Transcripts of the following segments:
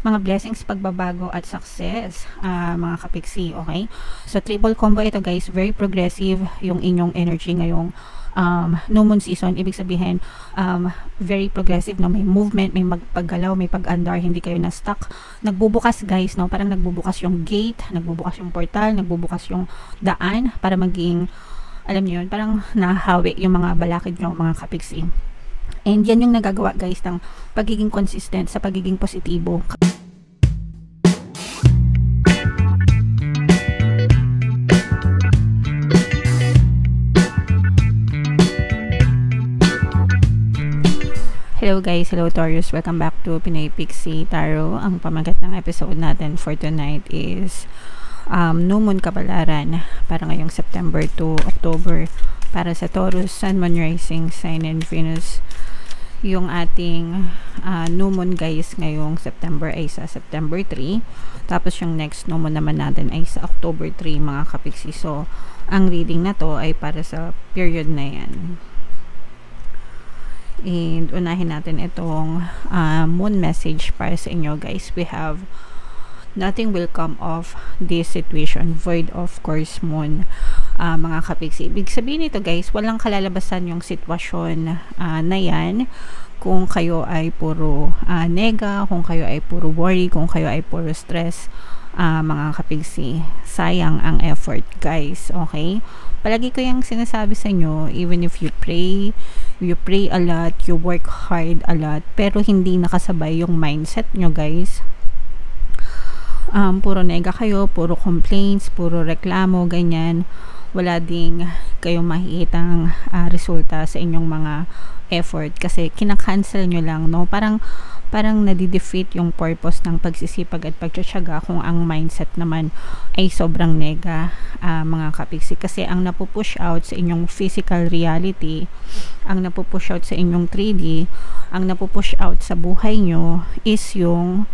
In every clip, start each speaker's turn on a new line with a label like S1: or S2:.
S1: mga blessings, pagbabago at success, mga kapiksi. Okay, so triple combo ito guys, very progressive yung inyong energy ngayong new moon season. Ibig sabihin very progressive, no? May movement, may magpaggalaw, may pag-andar, hindi kayo na stuck. Nagbubukas guys, no? Parang nagbubukas yung gate, nagbubukas yung portal, nagbubukas yung daan para maging, alam niyo yun, parang nahahawi yung mga balakid nyo, mga kapiksi. And yan yung nagagawa guys ng pagiging consistent sa pagiging positibo. Hello guys, hello Taurus, welcome back to Pinoy Pixie Tarot. Ang pamagat ng episode natin for tonight is New Moon Kapalaran para ngayong September to October para sa Taurus, Sun, Moon, Rising, Sign, and Venus. Yung ating New Moon guys ngayong September ay sa September 3, tapos yung next New Moon naman natin ay sa October 3, mga kapiksi. So ang reading na to ay para sa period na yan. And unahin natin itong moon message para sa inyo guys. We have nothing will come of this situation, void of course moon, mga kapiksi. Ibig sabihin nito guys, walang kalalabasan yung sitwasyon na yan. Kung kayo ay puro nega, kung kayo ay puro worry, kung kayo ay puro stress, mga kapiksi, sayang ang effort guys. Okay, palagi ko yung sinasabi sa inyo, even if you pray a lot, you work hard a lot, pero hindi nakasabay yung mindset nyo guys. Puro nega kayo, puro complaints, puro reklamo, ganyan, wala ding kayong makikitang resulta sa inyong mga effort kasi kinakancel nyo lang, no? Parang nadidefeat yung purpose ng pagsisipag at pagtsatsaga kung ang mindset naman ay sobrang nega, mga kapiksi. Kasi ang napupush out sa inyong physical reality, ang napupush out sa inyong 3D, ang napupush out sa buhay nyo is yung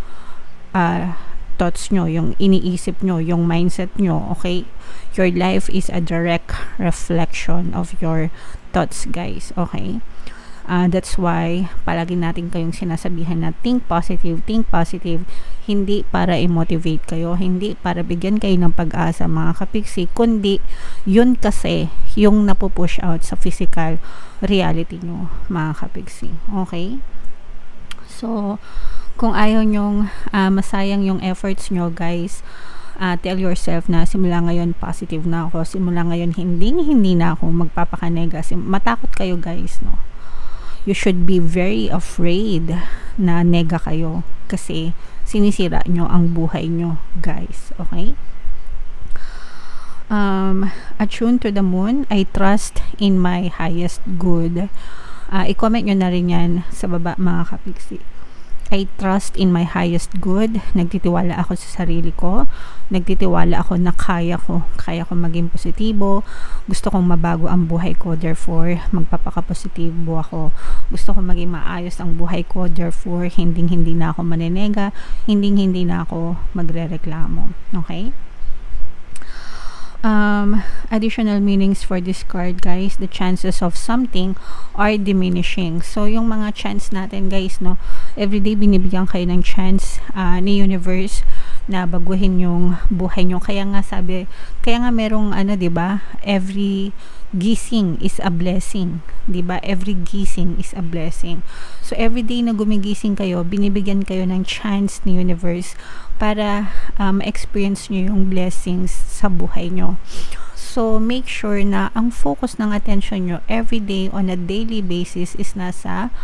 S1: thoughts nyo, yung iniisip nyo, yung mindset nyo. Okay, your life is a direct reflection of your thoughts guys. Okay, that's why palagi natin kayong sinasabihan na think positive, hindi para i-motivate kayo, hindi para bigyan kayo ng pag-asa, mga kapiksi, kundi yun kasi yung napupush out sa physical reality nyo, mga kapiksi. Okay, so kung ayaw nyong masayang yung efforts nyo guys, tell yourself na simula ngayon positive na ako, simula ngayon hindi na ako magpapakanega. Matakot kayo guys, no? You should be very afraid na nega kayo kasi sinisira nyo ang buhay nyo guys. Okay, attune to the moon, I trust in my highest good. I-comment nyo na rin yan sa baba, mga kapiksi. I trust in my highest good. Nagtitiwala ako sa sarili ko. Nagtitiwala ako na kaya ko maging positibo. Gusto kong mabago ang buhay ko, therefore magpapaka-positibo ako. Gusto kong maging maayos ang buhay ko, therefore hindi na ako manenega, hindi na ako magrereklamo. Okay? Additional meanings for this card guys, the chances of something are diminishing. So yung mga chance natin guys, no, everyday binibigyan kayo ng chance ni universe na baguhin yung buhay nyo. Kaya nga merong diba, every gising is a blessing, diba? Every gising is a blessing. So everyday na gumigising kayo, binibigyan kayo ng chance ni universe para ma-experience nyo yung blessings sa buhay nyo. So make sure na ang focus ng attention nyo everyday on a daily basis is nasa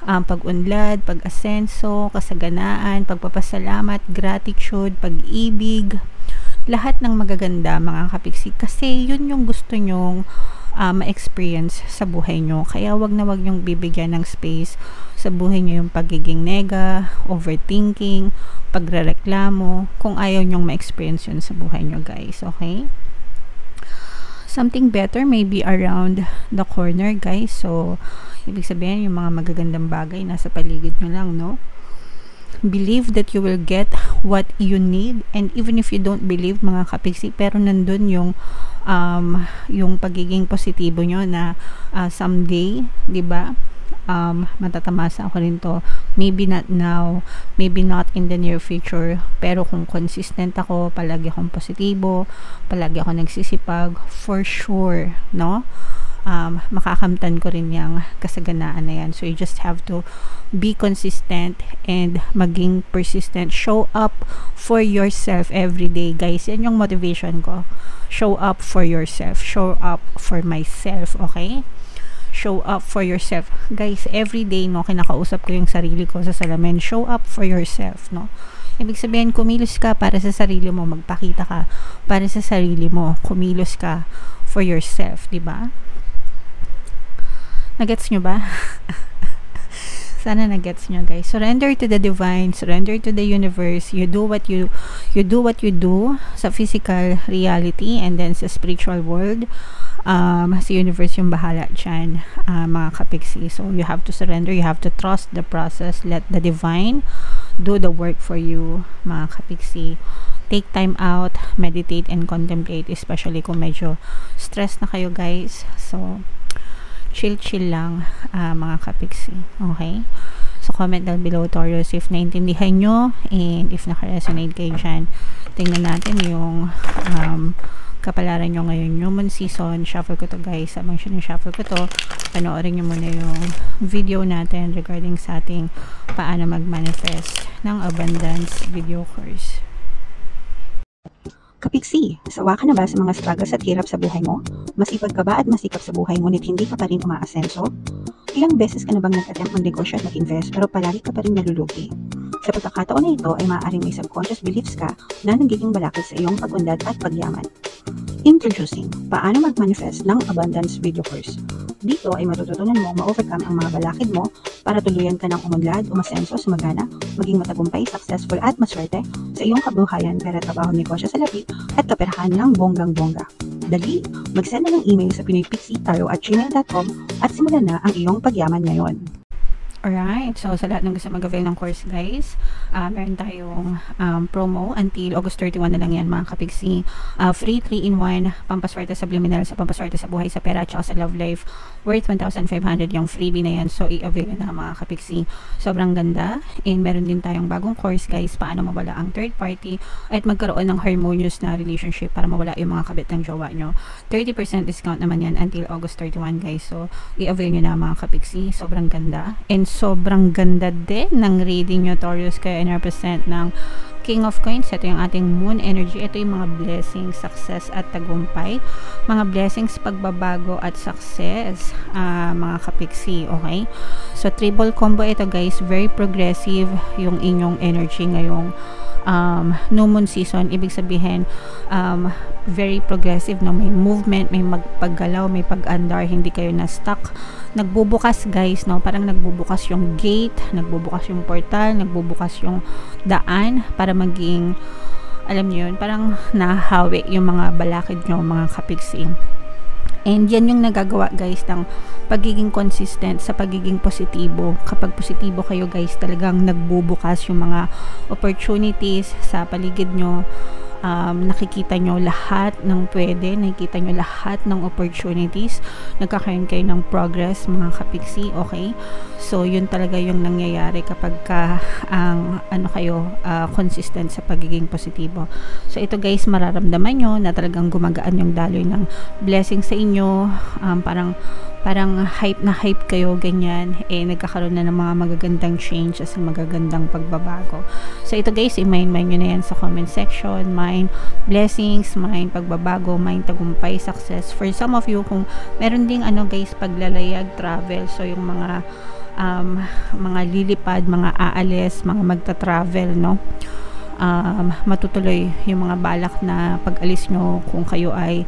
S1: pag-unlad, pag-asenso, kasaganaan, pagpapasalamat, gratitude, pag-ibig, lahat ng magaganda, mga kapiksi, kasi yun yung gusto nyong ma-experience sa buhay nyo. Kaya wag nyong bibigyan ng space sa buhay nyo yung pagiging nega, overthinking, pagrereklamo, kung ayaw nyong ma-experience yun sa buhay nyo guys. Okay, something better may be around the corner guys. So ibig sabihin yung mga magagandang bagay nasa paligid nyo lang, no? Believe that you will get what you need, and even if you don't believe, mga kapiksi, pero nandun yung pagiging positibo nyo na someday, di ba, matatamasa ako rin to. Maybe not now, maybe not in the near future, pero kung consistent ako, palagi akong positibo, palagi ako nagsisipag, for sure, no? Makakamtan ko rin yung kasaganaan na yan. So you just have to be consistent and maging persistent. Show up for yourself every day, guys. Yan yung motivation ko. Show up for yourself. Show up for myself, okay? Show up for yourself. Guys, every day, no, kinakausap ko yung sarili ko sa salamin. Show up for yourself, no? Ibig sabihin, kumilos ka para sa sarili mo, magpakita ka para sa sarili mo, kumilos ka for yourself, di ba? Nagets nyo ba? Sana nagets nyo, guys. Surrender to the divine, surrender to the universe. You do what you do sa physical reality and then sa spiritual world. Sa universe yung bahala dyan, mga kapiksi. So you have to surrender, you have to trust the process, let the divine do the work for you, mga kapiksi. Take time out, meditate and contemplate, especially kung medyo stress na kayo, guys. So chill lang, mga kapiksi. Okay? So comment down below, Taurus, if naintindihan nyo and if naka-resonate kayo dyan. Tingnan natin yung kapalaran nyo ngayon, yung moon season. Shuffle ko to, guys. Habang shuffle ko to, panoorin nyo muna yung video natin regarding sa ating paano mag-manifest ng abundance video course.
S2: Kapiksi, sawa ka na ba sa mga struggles at hirap sa buhay mo? Masipag ka ba at masikap sa buhay ngunit hindi ka pa rin umaasenso? Ilang beses ka na bang nag-attempt mag-negosyo at mag-invest pero palagi ka pa rin nalulugi? Sa pagkakataon na ito ay maaaring may subconscious beliefs ka na nagiging balakid sa iyong pag-unlad at pagyaman. Introducing, paano mag-manifest ng abundance video course. Dito ay matututunan mo ma-overcome ang mga balakid mo para tuluyan ka ng umunlad, umasenso, sumagana, maging matagumpay, successful at maswerte sa iyong kabuhayan, pera, trabaho, negosyo sa labi at kaperahan ng bonggang-bongga. Dali, mag-send na ng email sa pinoypixitaro@gmail.com at simulan na ang iyong pagyaman ngayon.
S1: Alright, so sa lahat ng gusto mag-avail ng course, guys, meron tayong promo until August 31 na lang yan, mga kapiksi. Free 3-in-1 pampaswerte subliminal sa pampaswerte sa buhay, sa pera, at sa love life, worth 1,500 yung freebie na yan. So i-avail na, mga kapiksi. Sobrang ganda. And meron din tayong bagong course, guys, paano mawala ang third party at magkaroon ng harmonious na relationship para mawala yung mga kabit ng jowa nyo. 30% discount naman yan until August 31, guys. So i-avail nyo na, mga kapiksi. Sobrang ganda. And sobrang ganda din ng reading nyo, Taurus, kaya in-represent ng King of Coins. Ito yung ating moon energy. Ito yung mga blessings, success at tagumpay. Mga blessings, pagbabago at success, mga kapiksi, okay? So triple combo ito, guys. Very progressive yung inyong energy ngayong new moon season. Ibig sabihin, very progressive, no? May movement, may magpaggalaw, may pag-andar, hindi kayo na stuck. Nagbubukas, guys, no? Parang nagbubukas yung gate, nagbubukas yung portal, nagbubukas yung daan para maging, alam niyo yun, parang nahawi yung mga balakid nyo, mga kapiksi. And yan yung nagagawa, guys, ng pagiging consistent sa pagiging positibo. Kapag positibo kayo, guys, talagang nagbubukas yung mga opportunities sa paligid nyo. Nakikita nyo lahat ng pwede, nakikita nyo lahat ng opportunities, nagkakaroon kayo ng progress, mga kapiksi, okay? So yun talaga yung nangyayari kapag kayo consistent sa pagiging positibo. So ito, guys, mararamdaman nyo na talagang gumagaan yung daloy ng blessing sa inyo. Parang hype na hype kayo, ganyan, nagkakaroon na ng mga magagandang change at magagandang pagbabago. So ito, guys, i-mind nyo na yan sa comment section. Mind blessings, mind pagbabago, mind tagumpay, success. For some of you, kung meron ding guys, paglalayag, travel, so yung mga lilipad, mga aalis, mga magta-travel, no? Matutuloy yung mga balak na pag-alis nyo, kung kayo ay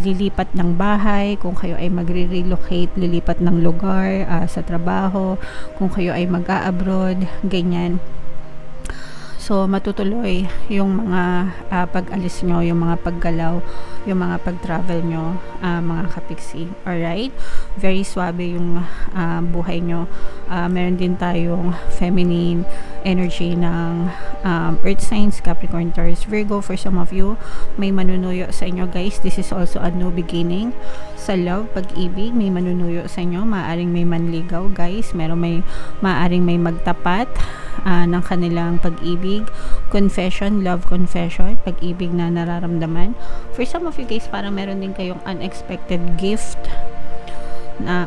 S1: lilipat ng bahay, kung kayo ay magre-relocate, lilipat ng lugar sa trabaho, kung kayo ay mag-a-abroad, ganyan. So matutuloy yung mga pag-alis nyo, yung mga paggalaw, yung mga pag-travel nyo, mga kapiksi. Alright? Very swabe yung buhay nyo Meron din tayong feminine energy ng earth signs, Capricorn, Taurus, Virgo. For some of you, may manunuyo sa inyo guys. This is also a new beginning sa love, pag-ibig. May manunuyo sa inyo, maaaring may manligaw guys, maaaring may magtapat ng kanilang pag-ibig, confession, love confession, pag-ibig na nararamdaman. For some of you guys, parang meron din kayong unexpected gift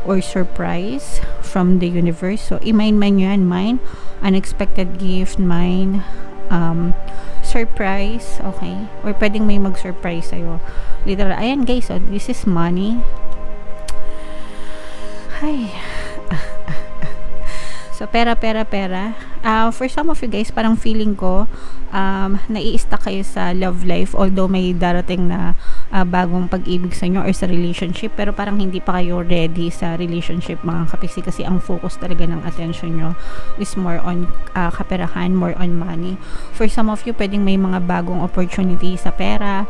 S1: or surprise from the universe. So, i-mind man yan, mind, unexpected gift, mind, surprise, okay? Or pwedeng may mag-surprise sa'yo. Literal, ayan guys, so this is money. Hi. So, pera. For some of you guys, parang feeling ko, nai-stuck kayo sa love life, although may darating na bagong pag-ibig sa inyo or sa relationship, pero parang hindi pa kayo ready sa relationship, mga kapiksi, kasi ang focus talaga ng attention nyo is more on kaperahan, more on money. For some of you, pwedeng may mga bagong opportunity sa pera,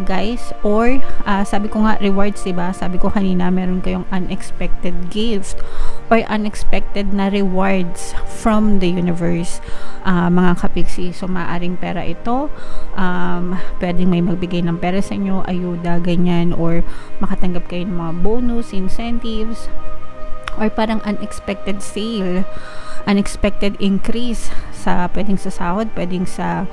S1: guys, or sabi ko nga, rewards, diba? Sabi ko kanina, meron kayong unexpected gift or unexpected na rewards from the universe, mga kapiksi. So, maaaring pera ito, pwedeng may magbigay ng pera sa inyo, ayuda, ganyan, or makatanggap kayo ng mga bonus, incentives, or parang unexpected sale, unexpected increase pwedeng sa sahod, pwedeng sa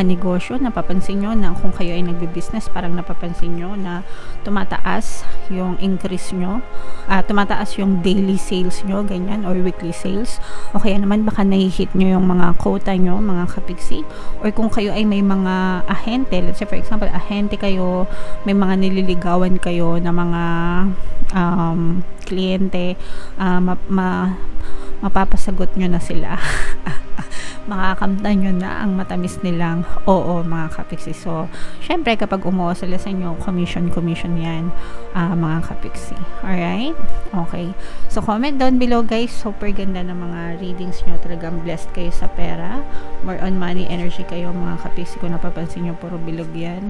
S1: negosyo. Napapansin nyo na kung kayo ay nagbi-business, parang napapansin nyo na tumataas yung increase nyo, tumataas yung daily sales nyo, ganyan, or weekly sales, o kaya naman baka nahihit nyo yung mga quota nyo, mga kapiksi, or kung kayo ay may mga ahente, let's say for example, ahente kayo, may mga nililigawan kayo na mga kliyente, mapapasagot nyo na sila. Makakamtan nyo na ang matamis nilang oo, mga kapiksi. So, syempre kapag umuha sila sa inyo, commission yan, mga kapiksi. Alright? Okay. So, comment down below guys. Super ganda ng mga readings nyo. Talagang blessed kayo sa pera. More on money energy kayo, mga kapiksi. Kung napapansin nyo, puro bilog yan.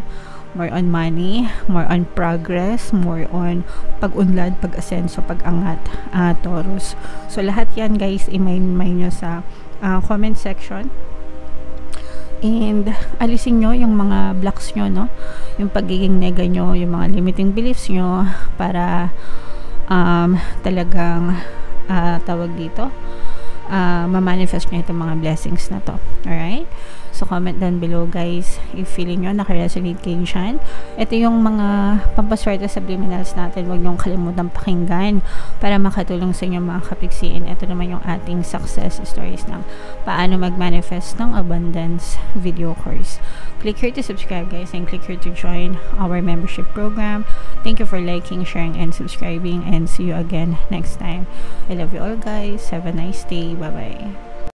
S1: More on money, more on progress, more on pag-unlad, pag-asenso, pag-angat, Taurus. So, lahat yan guys, i-mind nyo sa comment section, and alisin nyo yung mga blocks nyo, no? Yung pagiging nega nyo, yung mga limiting beliefs nyo, para talagang tawag dito, ma-manifest nyo itong mga blessings na to. Alright? So, comment down below guys if feeling nyo nakaresonate kayo dyan. Ito yung mga pampaswerte subliminals natin. Huwag nyo kalimutan pakinggan para makatulong sa inyo, mga kapiksi. And ito naman yung ating success stories ng paano mag-manifest ng abundance video course. Click here to subscribe guys, and click here to join our membership program. Thank you for liking, sharing, and subscribing, and see you again next time. I love you all guys. Have a nice day. Bye bye.